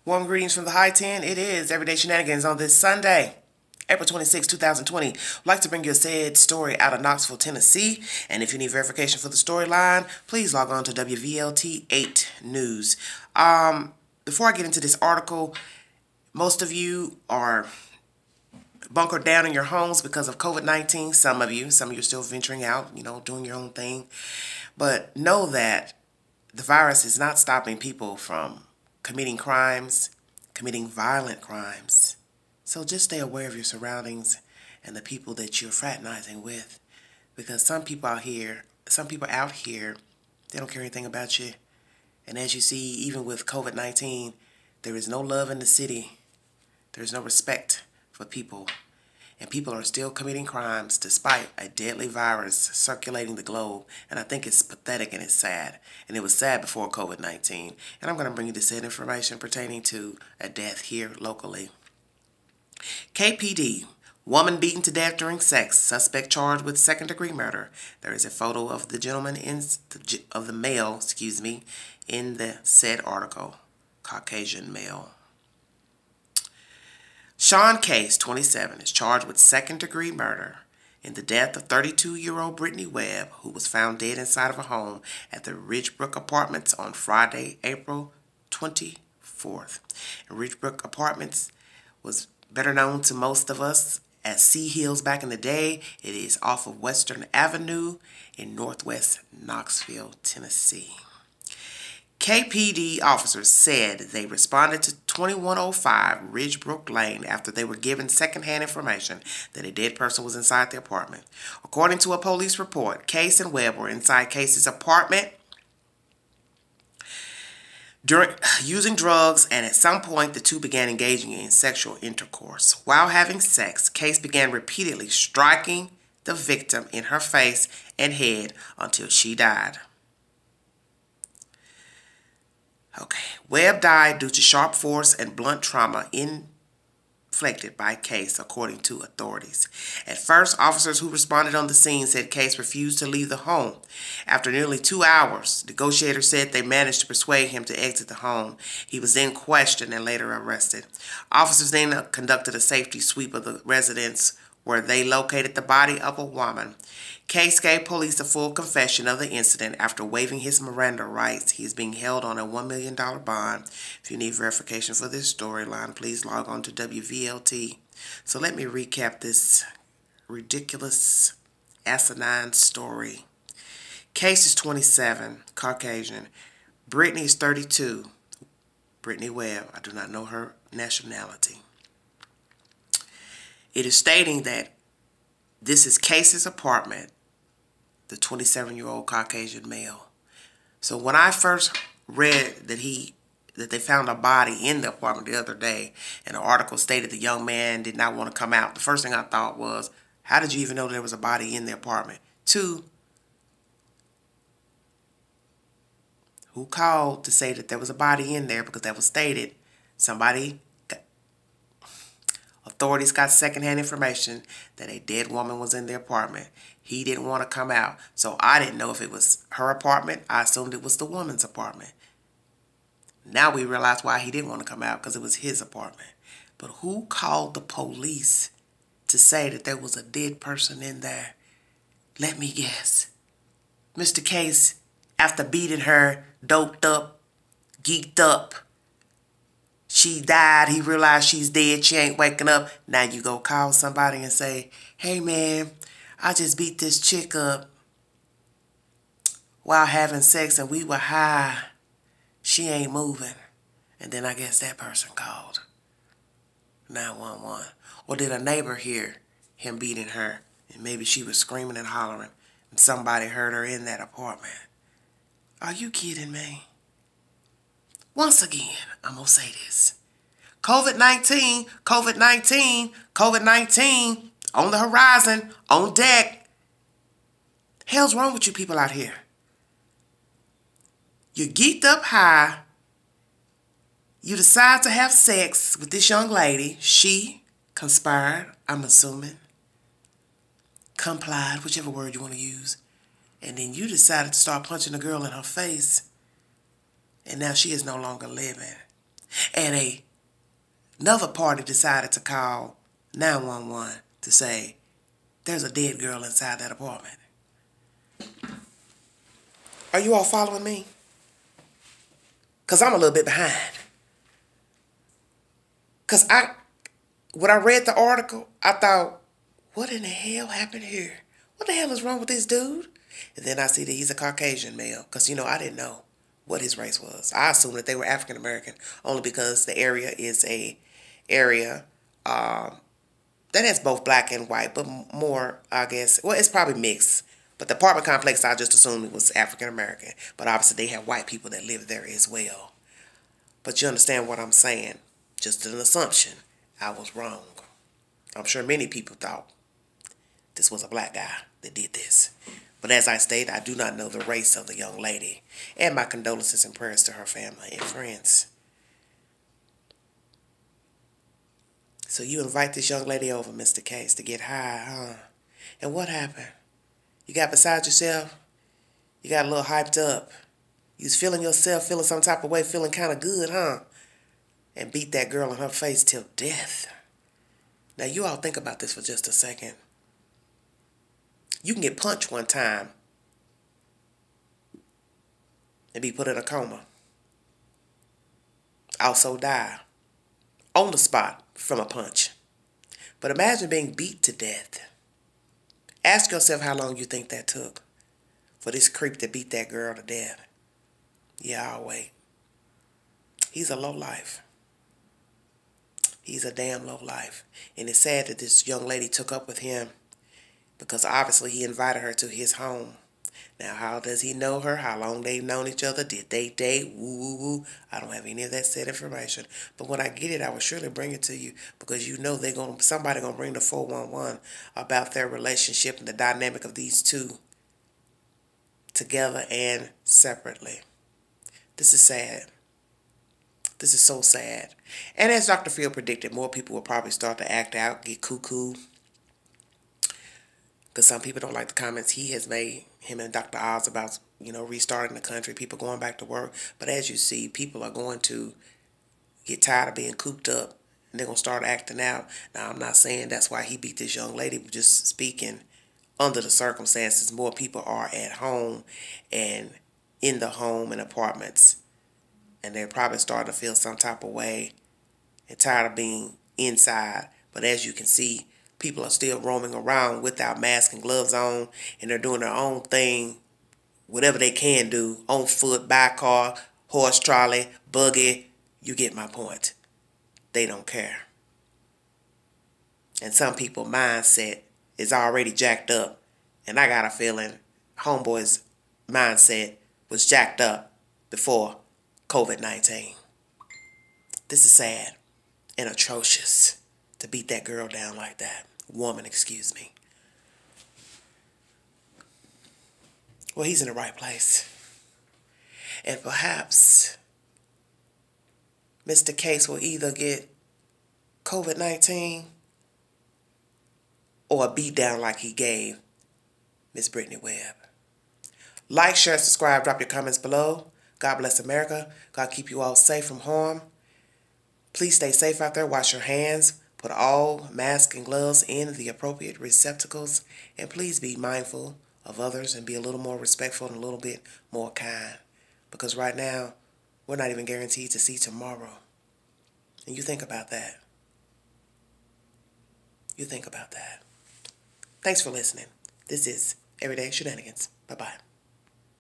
Warm greetings from the High 10. It is Everyday Shenanigans on this Sunday, April 26, 2020. I'd like to bring you a sad story out of Knoxville, Tennessee. And if you need verification for the storyline, please log on to WVLT 8 News. Before I get into this article, most of you are bunkered down in your homes because of COVID-19. Some of you are still venturing out, doing your own thing. But know that the virus is not stopping people from committing crimes, committing violent crimes. So just stay aware of your surroundings and the people that you're fraternizing with. Because some people out here, they don't care anything about you. And as you see, even with COVID-19, there is no love in the city. There is no respect for people. And people are still committing crimes despite a deadly virus circulating the globe. And I think it's pathetic and it's sad. And it was sad before COVID-19. And I'm going to bring you the sad information pertaining to a death here locally. KPD, woman beaten to death during sex, suspect charged with second-degree murder. There is a photo of the gentleman of the male, in the said article. Caucasian male. Sean Case, 27, is charged with second-degree murder in the death of 32-year-old Brittany Webb, who was found dead inside of a home at the Ridgebrook Apartments on Friday, April 24th. And Ridgebrook Apartments was better known to most of us as Sea Hills back in the day. It is off of Western Avenue in northwest Knoxville, Tennessee. KPD officers said they responded to 2105 Ridgebrook Lane after they were given secondhand information that a dead person was inside the apartment. According to a police report, Case and Webb were inside Case's apartment using drugs, and at some point the two began engaging in sexual intercourse. While having sex, Case began repeatedly striking the victim in her face and head until she died. Webb died due to sharp force and blunt trauma inflicted by Case, according to authorities. At first, officers who responded on the scene said Case refused to leave the home. After nearly 2 hours, negotiators said they managed to persuade him to exit the home. He was then questioned and later arrested. Officers then conducted a safety sweep of the residence where they located the body of a woman. Case gave police a full confession of the incident after waiving his Miranda rights. He is being held on a $1 million bond. If you need verification for this storyline, please log on to WVLT. So let me recap this ridiculous, asinine story. Case is 27, Caucasian. Brittany is 32. Brittany Webb. I do not know her nationality. It is stating that this is Case's apartment, the 27-year-old Caucasian male. So when I first read that they found a body in the apartment the other day, and the article stated the young man did not want to come out, the first thing I thought was, how did you even know there was a body in the apartment? Two, who called to say that there was a body in there because that was stated? Authorities got secondhand information that a dead woman was in the apartment. He didn't want to come out. So I didn't know if it was her apartment. I assumed it was the woman's apartment. Now we realize why he didn't want to come out, because it was his apartment. But who called the police to say that there was a dead person in there? Let me guess. Mr. Case, after beating her, doped up, geeked up, she died, he realized she's dead, she ain't waking up. Now you go call somebody and say, hey man, I just beat this chick up while having sex and we were high. She ain't moving. And then I guess that person called 911. Or did a neighbor hear him beating her and maybe she was screaming and hollering and somebody heard her in that apartment? Are you kidding me? Once again, I'm going to say this. COVID-19, COVID-19, COVID-19, on the horizon, on deck. Hell's wrong with you people out here? You're geeked up high. You decide to have sex with this young lady. She conspired, I'm assuming. Complied, whichever word you want to use. And then you decided to start punching the girl in her face. And now she is no longer living. And another party decided to call 911 to say there's a dead girl inside that apartment. Are you all following me? Because I'm a little bit behind. Because when I read the article, I thought, what in the hell happened here? What the hell is wrong with this dude? And then I see that he's a Caucasian male. Because, I didn't know what his race was. I assumed that they were African American. Only because the area is a area that has both black and white. But more, I guess, well, it's probably mixed. But the apartment complex, I just assumed it was African American. But obviously they have white people that live there as well. But you understand what I'm saying. Just an assumption. I was wrong. I'm sure many people thought this was a black guy that did this. But as I stated, I do not know the race of the young lady. And my condolences and prayers to her family and friends. So you invite this young lady over, Mr. Case, to get high, huh? And what happened? You got beside yourself? You got a little hyped up? You was feeling yourself, feeling some type of way, feeling kind of good, huh? And beat that girl in her face till death. Now, you all think about this for just a second. You can get punched one time and be put in a coma. Also die on the spot from a punch. But imagine being beat to death. Ask yourself how long you think that took for this creep to beat that girl to death. Yeah, I'll wait. He's a lowlife. He's a damn lowlife. And it's sad that this young lady took up with him because obviously he invited her to his home. Now, how does he know her? How long they've known each other? Did they date? Woo, woo, woo. I don't have any of that said information. But when I get it, I will surely bring it to you because you know somebody gonna bring the 411 about their relationship and the dynamic of these two together and separately. This is sad. This is so sad. And as Dr. Phil predicted, more people will probably start to act out, get cuckoo. Because some people don't like the comments he has made, him and Dr. Oz, about, restarting the country, people going back to work. But as you see, people are going to get tired of being cooped up, and they're going to start acting out. Now, I'm not saying that's why he beat this young lady, but just speaking under the circumstances, more people are at home and in the home and apartments. And they're probably starting to feel some type of way and tired of being inside. But as you can see, people are still roaming around without masks and gloves on, and they're doing their own thing, whatever they can do, on foot, by car, horse trolley, buggy. You get my point. They don't care. And some people's mindset is already jacked up, and I got a feeling homeboy's mindset was jacked up before COVID-19. This is sad and atrocious to beat that girl down like that. Woman, excuse me. Well, he's in the right place. And perhaps Mr. Case will either get COVID-19 or a beat down like he gave Miss Brittany Webb. Like, share, subscribe, drop your comments below. God bless America. God keep you all safe from harm. Please stay safe out there. Wash your hands. Put all masks and gloves in the appropriate receptacles. And please be mindful of others and be a little more respectful and a little bit more kind. Because right now, we're not even guaranteed to see tomorrow. And you think about that. You think about that. Thanks for listening. This is Everyday Shenanigans. Bye-bye.